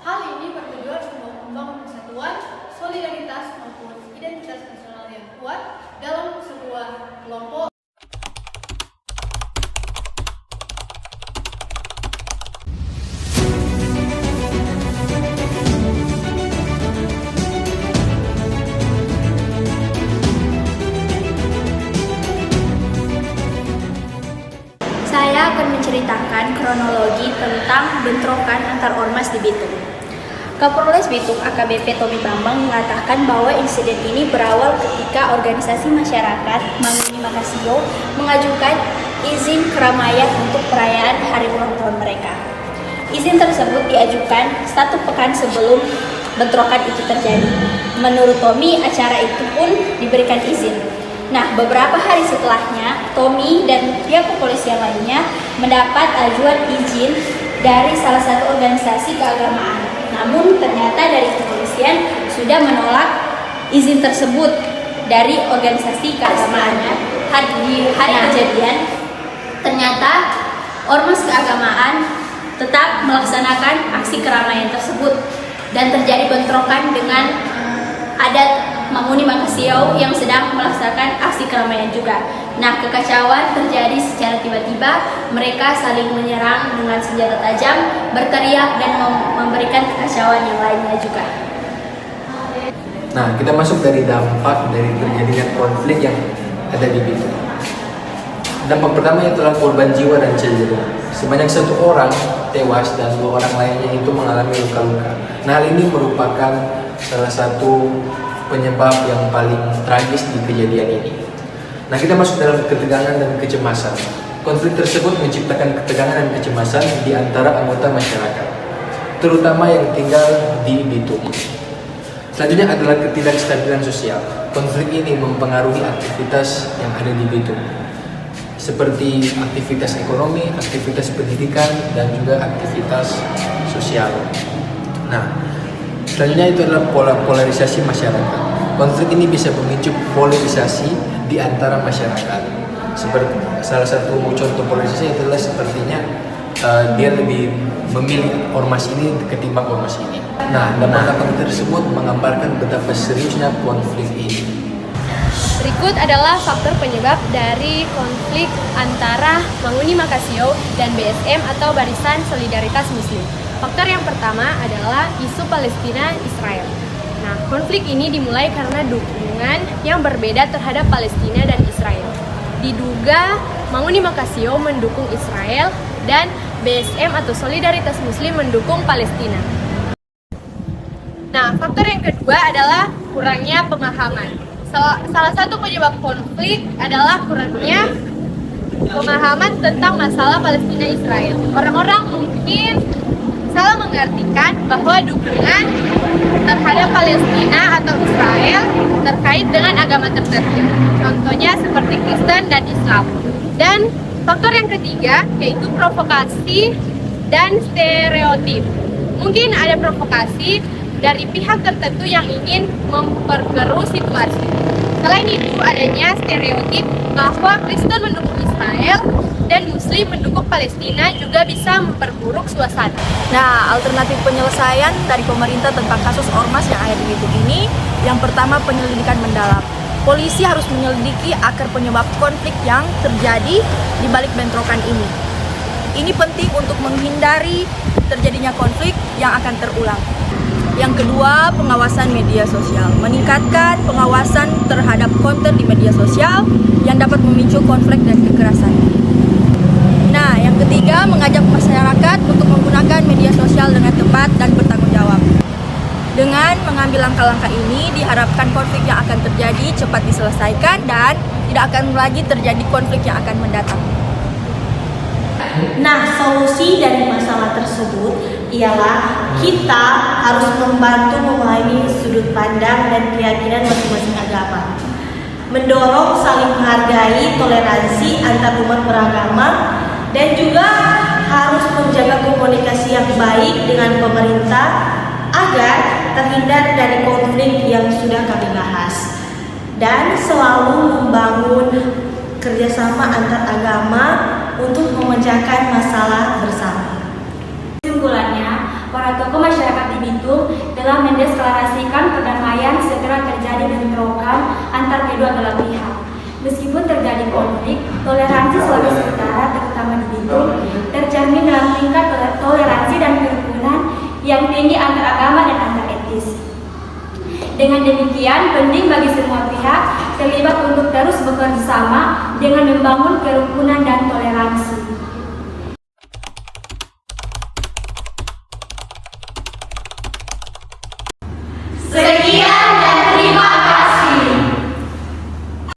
Hal ini bertujuan untuk membangun persatuan, solidaritas maupun identitas nasional yang kuat dalam sebuah kelompok. Saya akan menceritakan kronologi tentang bentrokan antar ormas di Bitung. Kapolres Bitung AKBP Tommy Bambang mengatakan bahwa insiden ini berawal ketika organisasi masyarakat Manguni Makasio mengajukan izin keramaian untuk perayaan hari ulang tahun mereka. Izin tersebut diajukan 1 pekan sebelum bentrokan itu terjadi. Menurut Tommy, acara itu pun diberikan izin. Nah, beberapa hari setelahnya, Tommy dan pihak kepolisian lainnya mendapat ajuan izin dari salah satu organisasi keagamaan. Namun, ternyata dari kepolisian sudah menolak izin tersebut dari organisasi keagamaan. Di hari kejadian, ternyata ormas keagamaan tetap melaksanakan aksi keramaian tersebut dan terjadi bentrokan dengan adat Manguni Makasio yang sedang melaksanakan aksi keramaian juga. Nah, kekacauan terjadi secara tiba-tiba. Mereka saling menyerang dengan senjata tajam, berteriak dan memberikan kekacauan yang lainnya juga. Nah, kita masuk dari dampak dari terjadinya konflik yang ada di Bitung. Dampak pertama adalah korban jiwa dan cedera. Sebanyak 1 orang tewas dan 2 orang lainnya itu mengalami luka-luka. Nah, hal ini merupakan salah satu penyebab yang paling tragis di kejadian ini. Nah, kita masuk dalam ketegangan dan kecemasan. Konflik tersebut menciptakan ketegangan dan kecemasan di antara anggota masyarakat, terutama yang tinggal di Bitung. Selanjutnya adalah ketidakstabilan sosial. Konflik ini mempengaruhi aktivitas yang ada di Bitung, seperti aktivitas ekonomi, aktivitas pendidikan, dan juga aktivitas sosial. Nah, selanjutnya itu adalah polarisasi masyarakat. Konflik ini bisa memicu polarisasi di antara masyarakat. Seperti salah satu contoh polarisasi adalah sepertinya dia lebih memilih ormas ini ketimbang ormas ini. Nah, dampak tersebut menggambarkan betapa seriusnya konflik ini. Berikut adalah faktor penyebab dari konflik antara Manguni Makasio dan BSM atau Barisan Solidaritas Muslim. Faktor yang pertama adalah isu Palestina-Israel. Nah, konflik ini dimulai karena dukungan yang berbeda terhadap Palestina dan Israel. Diduga Manguni Makasio mendukung Israel dan BSM atau Solidaritas Muslim mendukung Palestina. Nah, faktor yang kedua adalah kurangnya pemahaman. Salah satu penyebab konflik adalah kurangnya pemahaman tentang masalah Palestina-Israel. Orang-orang mungkin salah mengartikan bahwa dukungan terhadap Palestina atau Israel terkait dengan agama tertentu. Contohnya seperti Kristen dan Islam. Dan faktor yang ketiga yaitu provokasi dan stereotip. Mungkin ada provokasi dari pihak tertentu yang ingin memperkeruh situasi. Selain itu, adanya stereotip bahwa Kristen mendukung Israel dan Muslim mendukung Palestina juga bisa memperburuk suasana. Nah, alternatif penyelesaian dari pemerintah tentang kasus ormas yang ada di Bitung ini, yang pertama penyelidikan mendalam. Polisi harus menyelidiki akar penyebab konflik yang terjadi di balik bentrokan ini. Ini penting untuk menghindari terjadinya konflik yang akan terulang. Yang kedua, pengawasan media sosial. Meningkatkan pengawasan terhadap konten di media sosial yang dapat memicu konflik dan kekerasan. Nah, yang ketiga, mengajak masyarakat untuk menggunakan media sosial dengan tepat dan bertanggung jawab. Dengan mengambil langkah-langkah ini, diharapkan konflik yang akan terjadi cepat diselesaikan dan tidak akan lagi terjadi konflik yang akan mendatang. Nah, solusi dari masalah tersebut ialah kita harus membantu memahami sudut pandang dan keyakinan masing-masing agama. Mendorong saling menghargai toleransi antar umat beragama dan juga harus menjaga komunikasi yang baik dengan pemerintah agar terhindar dari konflik yang sudah kami bahas. Dan selalu membangun kerjasama antar agama untuk memecahkan masalah bersama. Kesimpulannya, para tokoh masyarakat di guna mendeklarasikan perdamaian setelah terjadi bentrokan antar kedua belah pihak. Meskipun terjadi konflik, toleransi Sulawesi Utara, terutama di Bitung, tercermin dalam tingkat toleransi dan kerukunan yang tinggi antar agama dan antar etnis. Dengan demikian, penting bagi semua pihak terlibat untuk terus bekerja sama dengan membangun kerukunan dan toleransi.